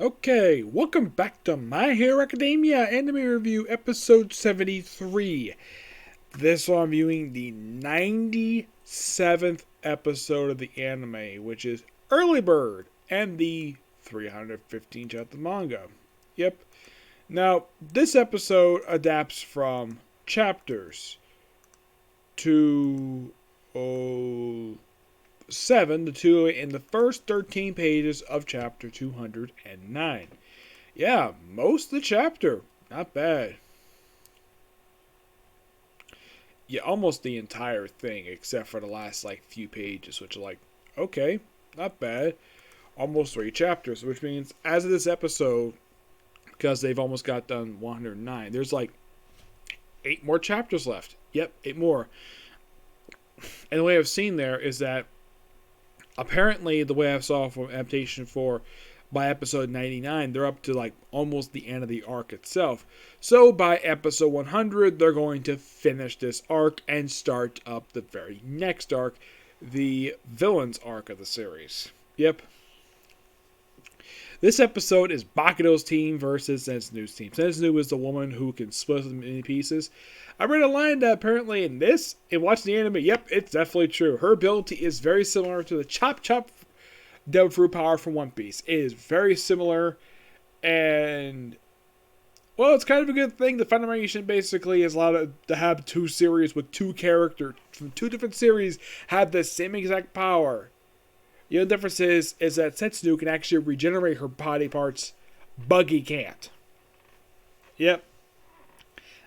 Okay, welcome back to My Hero Academia Anime Review Episode 73. This one I'm viewing the 97th episode of the anime, which is Early Bird, and the 315th chapter manga. Yep. Now, this episode adapts from chapters 207 to 208 in the first 13 pages of chapter 209. Yeah, most of the chapter. Not bad. Yeah, almost the entire thing, except for the last, few pages, which are okay, not bad. Almost 3 chapters, which means, as of this episode, because they've almost got done 109, there's 8 more chapters left. Yep, 8 more. And the way I've seen there is that, apparently, the way I saw from adaptation 4, by episode 99, they're up to almost the end of the arc itself. So by episode 100, they're going to finish this arc and start up the very next arc, the villains arc of the series. Yep. This episode is Bakudo's team versus Senzu's team. Senzu is the woman who can split them into pieces. I read a line that apparently in watching the anime, yep, it's definitely true. Her ability is very similar to the Chop Chop Devil Fruit power from One Piece. It is very similar, and well, it's kind of a good thing. The Funimation basically is allowed to have 2 series with 2 characters from 2 different series have the same exact power. The only difference is that Senzu can actually regenerate her body parts. Buggy can't. Yep.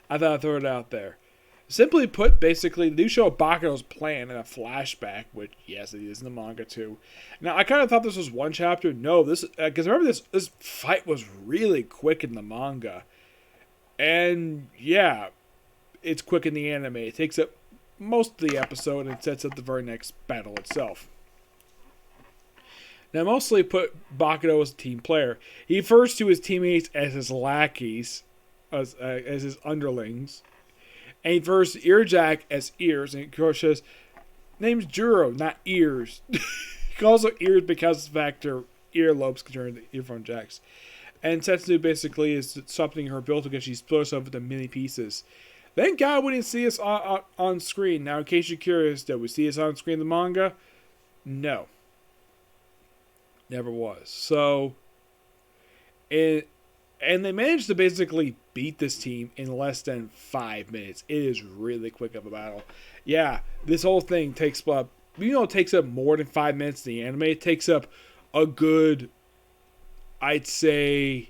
I thought I'd throw it out there. Simply put, basically, they do show Bakudo's plan in a flashback, which, yes, it is in the manga, too. Now, I kind of thought this was one chapter. No, this... Because remember, this fight was really quick in the manga. And, yeah, it's quick in the anime. It takes up most of the episode and sets up the very next battle itself. Now, mostly put Bakudo as a team player. He refers to his teammates as his lackeys, as his underlings. And he refers to Earjack as ears. And of course says, name's Juro, not ears. He calls them ears because of the fact their earlobes can turn into earphone jacks. And Senzu basically is something her built because she splits up into many pieces. Thank God we didn't see us on screen. Now, in case you're curious, did we see us on screen in the manga? No. Never was. So, and they managed to basically beat this team in less than 5 minutes. It is really quick of a battle. Yeah, this whole thing takes up, it takes up more than 5 minutes in the anime. It takes up a good, I'd say,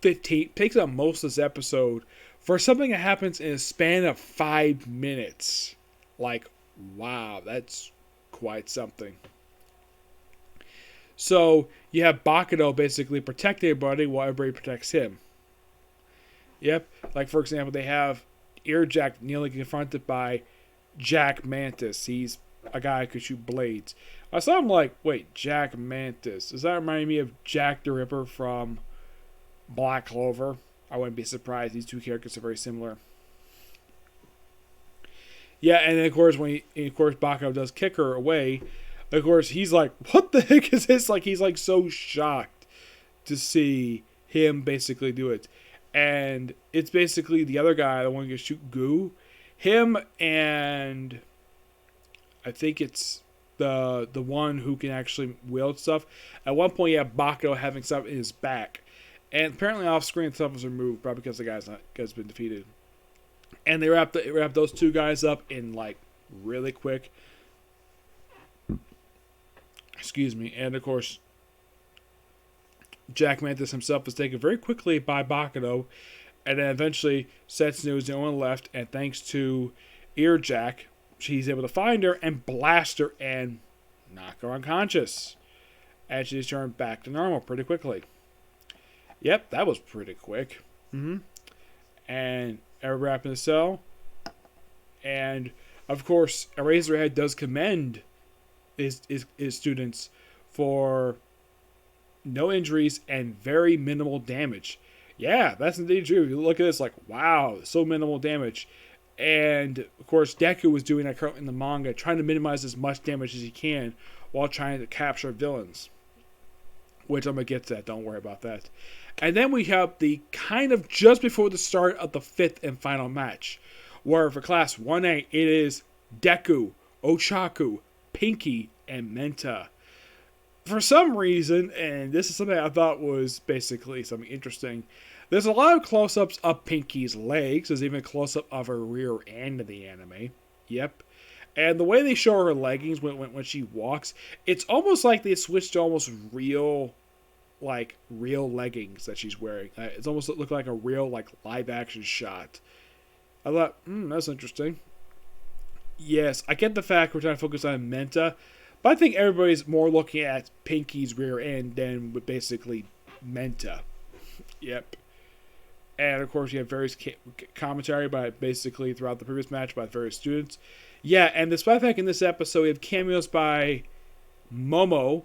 15, takes up most of this episode for something that happens in a span of 5 minutes. Wow, that's quite something. So, you have Bakudo basically protecting everybody while everybody protects him. Yep. For example, they have Earjack nearly confronted by Jack Mantis. He's a guy who can shoot blades. I saw him wait, Jack Mantis. Does that remind me of Jack the Ripper from Black Clover? I wouldn't be surprised. These 2 characters are very similar. Yeah, and then of course, Bakudo does kick her away. Of course, he's like, what the heck is this? He's so shocked to see him basically do it. And it's basically the other guy, the one who can shoot goo. Him and I think it's the one who can actually wield stuff. At one point, you have Bakudo having stuff in his back. And apparently off screen stuff was removed, probably because the guy's been defeated. And they wrap those 2 guys up in really quick. Excuse me. And, of course, Jack Mantis himself is taken very quickly by Bakudo. And then eventually, Senzu is the only one left. And thanks to Earjack, she's able to find her and blast her and knock her unconscious. And she's turned back to normal pretty quickly. Yep, that was pretty quick. And everybody wrapped in the cell. And, of course, Eraserhead does commend his students for no injuries and very minimal damage. Yeah, that's indeed true. You look at this wow, so minimal damage. And, of course, Deku was doing that in the manga, trying to minimize as much damage as he can while trying to capture villains. which I'm going to get to that. Don't worry about that. And then we have the kind of just before the start of the fifth and final match, where for Class 1A, it is Deku, Ochaku, Pinky, and Menta. For some reason, and this is something I thought was basically something interesting, there's a lot of close-ups of Pinky's legs. There's even a close-up of her rear end in the anime. Yep. And the way they show her leggings when she walks, it's almost like they switched to almost real leggings that she's wearing. It's almost looked like a real live action shot. I thought, that's interesting. Yes, I get the fact we're trying to focus on Menta, but I think everybody's more looking at Pinky's rear end than with basically Menta. Yep. And of course, you have various commentary by basically throughout the previous match by various students. Yeah, and despite the fact in this episode we have cameos by Momo.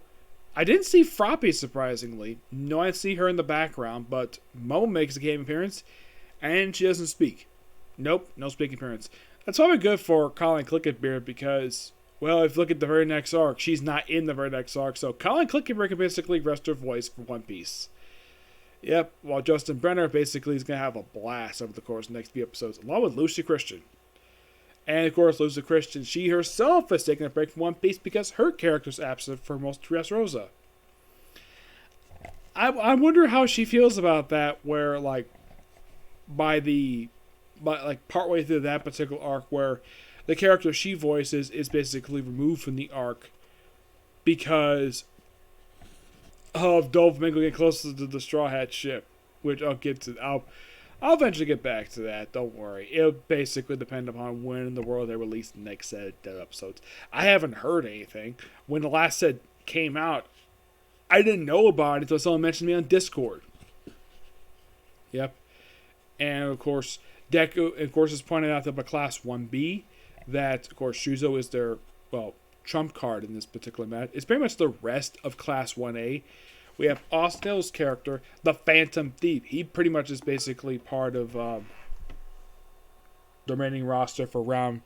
I didn't see Froppy, surprisingly. No, I see her in the background, but Momo makes a game appearance, and she doesn't speak. Nope, no speaking appearance. That's probably good for Colin Clickenbeard because, well, if you look at the very next arc, she's not in the very next arc, so Colin Clickenbeard can basically rest her voice for One Piece. Yep, while Justin Brenner basically is going to have a blast over the course of the next few episodes, along with Lucy Christian. And of course, Lucy Christian, she herself has taken a break from One Piece because her character's absent for most of Dressrosa. I wonder how she feels about that, where partway through that particular arc, where the character she voices is basically removed from the arc because of Doflamingo getting closer to the Straw Hat ship, which I'll get to. I'll eventually get back to that. Don't worry. It'll basically depend upon when in the world they release the next set of episodes. I haven't heard anything. When the last set came out, I didn't know about it until someone mentioned me on Discord. Yep. And of course, Deku, is pointed out that by Class 1B, that of course Shuzo is their trump card in this particular match. It's pretty much the rest of Class 1A. We have Austin's character, the Phantom Thief. He pretty much is basically part of the remaining roster for round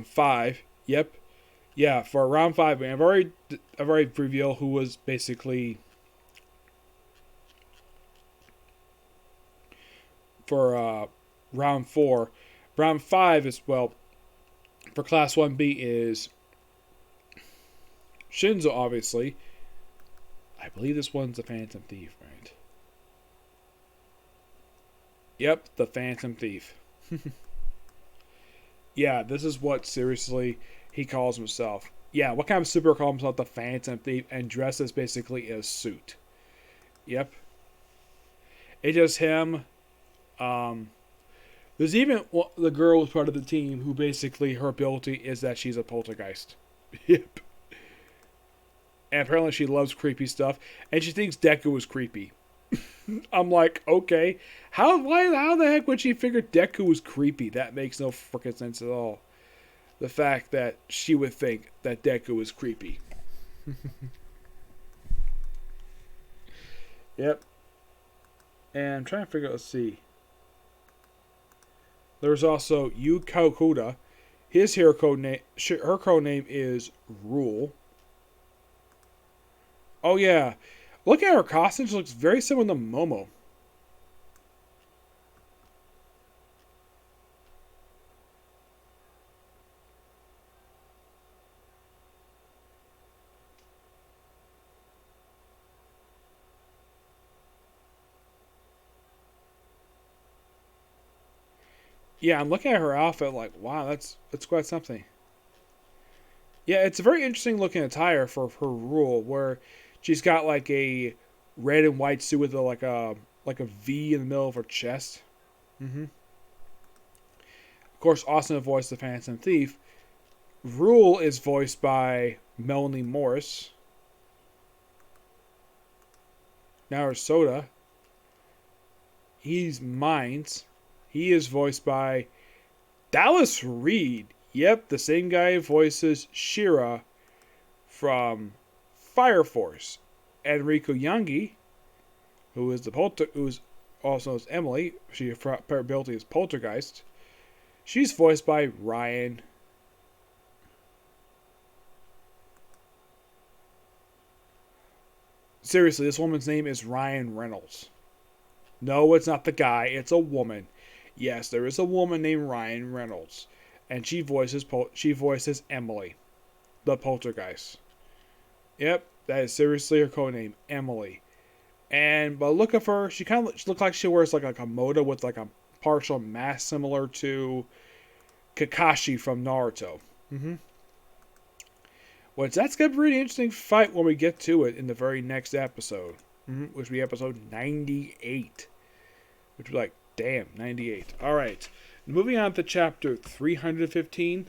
5. Yep. Yeah, for round 5, I've already revealed who was basically for round 4. Round 5 is, for Class 1B is Shinzo, obviously. I believe this one's the Phantom Thief, right? Yep, the Phantom Thief. Yeah, this is what, seriously, he calls himself. Yeah, what kind of super calls himself the Phantom Thief and dresses basically in a suit? Yep. It's just him. There's even the girl who's part of the team who basically her ability is that she's a poltergeist. Yep. And apparently she loves creepy stuff, and she thinks Deku is creepy. I'm like, okay, how the heck would she figure Deku was creepy? That makes no freaking sense at all. The fact that she would think that Deku is creepy. Yep. And I'm trying to figure out, let's see. There's also Yu Kokuda. Her code name is Rule. Oh yeah, look at her costume. She looks very similar to Momo. Yeah, I'm looking at her outfit like, wow, that's quite something. Yeah, it's a very interesting looking attire for her Rule, where she's got like a red and white suit with like a V in the middle of her chest. Mm-hmm. Of course, Austin voiced the Phantom Thief. Rule is voiced by Melanie Morris. Narusoda. He's Mines. He is voiced by Dallas Reed. Yep, the same guy who voices Shira from Fire Force. Enrico Yangi, who's also known as Emily. Her ability is Poltergeist. She's voiced by Ryan. Seriously, this woman's name is Ryan Reynolds. No, it's not the guy. It's a woman. Yes, there is a woman named Ryan Reynolds, and she voices Emily, the poltergeist. Yep, that is seriously her code name, Emily. And but look at her. She kind of looks like she wears like a moda with like a partial mask similar to Kakashi from Naruto. Which that's gonna be a really interesting fight when we get to it in the very next episode, which will be episode 98. Which will be like, damn, 98. All right, moving on to chapter 315,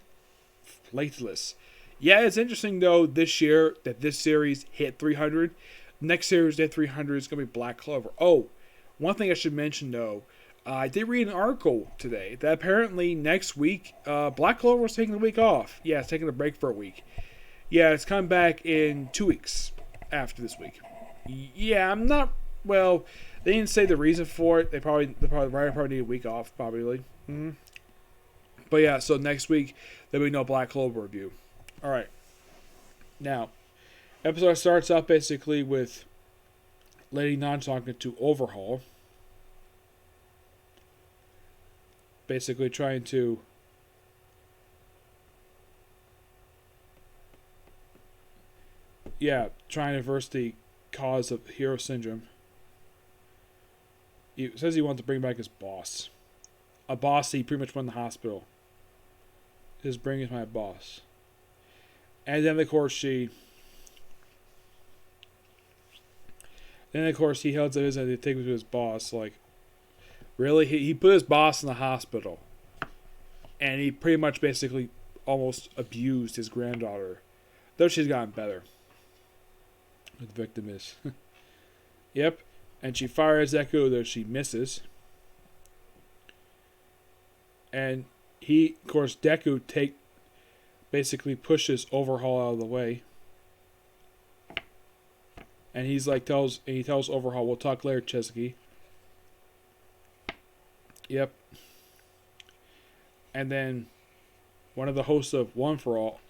Plateless. Yeah, it's interesting though this year that this series hit 300. Next series at 300 is gonna be Black Clover. Oh, one thing I should mention though. I did read an article today that apparently next week, Black Clover was taking a week off. Yeah, it's taking a break for a week. Yeah, it's coming back in 2 weeks after this week. Yeah, I'm not. Well, they didn't say the reason for it. The writer probably need a week off, probably. But yeah, so next week there'll be no Black Clover review. All right. Now, episode starts off basically with Lady Non talking to Overhaul, basically trying to trying to reverse the cause of hero syndrome. He says he wants to bring back his boss. A boss he pretty much won the hospital. Just bring is my boss. And then of course he holds up his hand to take him to his boss. Like, really? He put his boss in the hospital. And he pretty much basically almost abused his granddaughter. Though she's gotten better. The victim is. Yep. And she fires Deku, though she misses. And he, of course, Deku basically pushes Overhaul out of the way. And he tells Overhaul, we'll talk later, Chesuke. Yep. And then one of the hosts of One for All,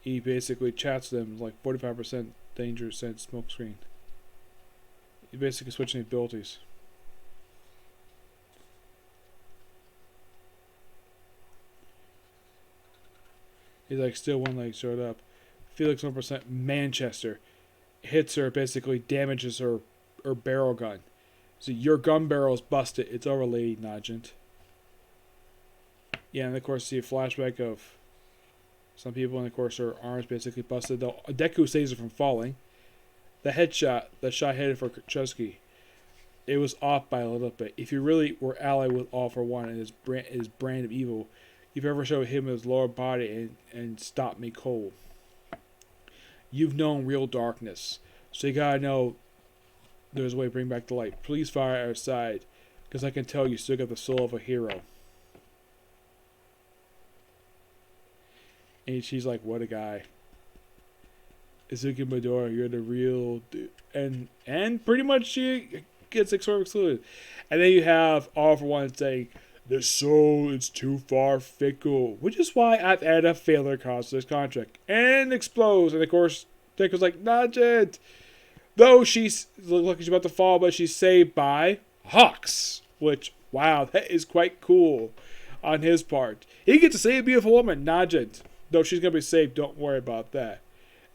he basically chats them like 45% danger sense smokescreen. He basically switching abilities. He's like, still one leg showed up. Felix 1% Manchester. Hits her, basically damages her barrel gun. So your gun barrel's busted. It's over, Lady Nogent. Yeah, and of course see a flashback of some people, and of course her arms basically busted. Deku saves her from falling. The shot headed for Chesuke. It was off by a little bit. If you really were allied with All for One and his brand of evil, you've ever showed him his lower body and stopped me cold. You've known real darkness, so you gotta know there's a way to bring back the light. Please fire at our side, because I can tell you still got the soul of a hero. And she's like, what a guy. Izuki Midori, you're the real dude. And pretty much she gets excluded. And then you have All for One saying, the soul is too far fickle, which is why I've added a failure clause to this contract. And explodes. And of course, Deku's like, Nogent. Though she's looking she's about to fall, but she's saved by Hawks. Which, wow, that is quite cool on his part. He gets to save a beautiful woman, Nogent. Though she's going to be saved, don't worry about that.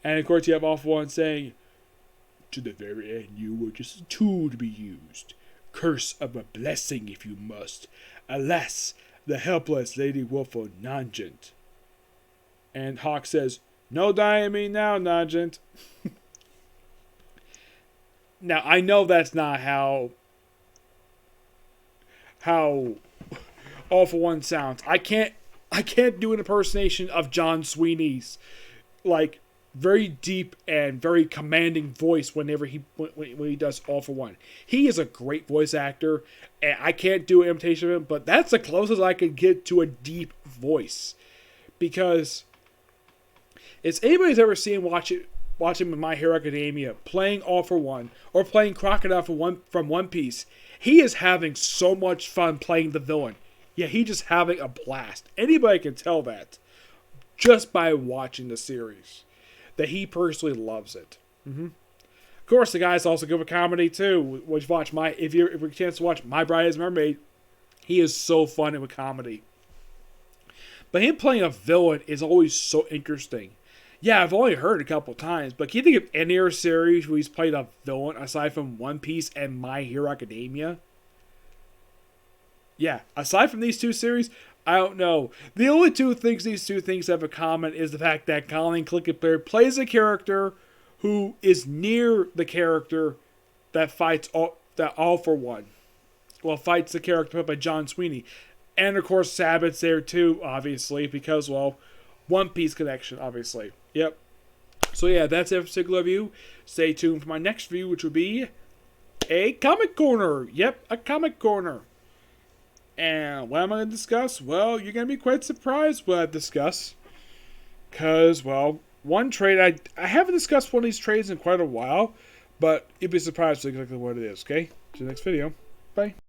And of course, you have All for One saying, to the very end, you were just a tool to be used. Curse of a blessing if you must. Alas, the helpless Lady Wolfo Nogent. And Hawk says, no dying me now, Nogent. Now, I know that's not how All for One sounds. I can't do an impersonation of John Sweeney's like very deep and very commanding voice when he does All for One. He is a great voice actor, and I can't do an imitation of him, but that's the closest I can get to a deep voice. Because if anybody's ever seen watch him in My Hero Academia playing All for One or playing Crocodile from One Piece, he is having so much fun playing the villain. Yeah, he's just having a blast. Anybody can tell that. just by watching the series. That he personally loves it. Of course, the guy's also good with comedy too. If you have a chance to watch My Bride is Mermaid, he is so fun with comedy. But him playing a villain is always so interesting. Yeah, I've only heard it a couple times, but can you think of any other series where he's played a villain aside from One Piece and My Hero Academia? Yeah, aside from these two series, I don't know. The only two things these two things have in common is the fact that Colin Clickenberg plays a character who is near the character that fights All for One. Well, fights the character played by John Sweeney. And of course, Sabbath's there too, obviously, because, well, One Piece connection, obviously. Yep. So yeah, that's it for particular review. Stay tuned for my next review, which will be a comic corner. Yep, a comic corner. And what am I going to discuss? Well, you're going to be quite surprised what I discuss. Because, well, one trade, I haven't discussed one of these trades in quite a while, but you'd be surprised exactly what it is, okay? See you next video. Bye.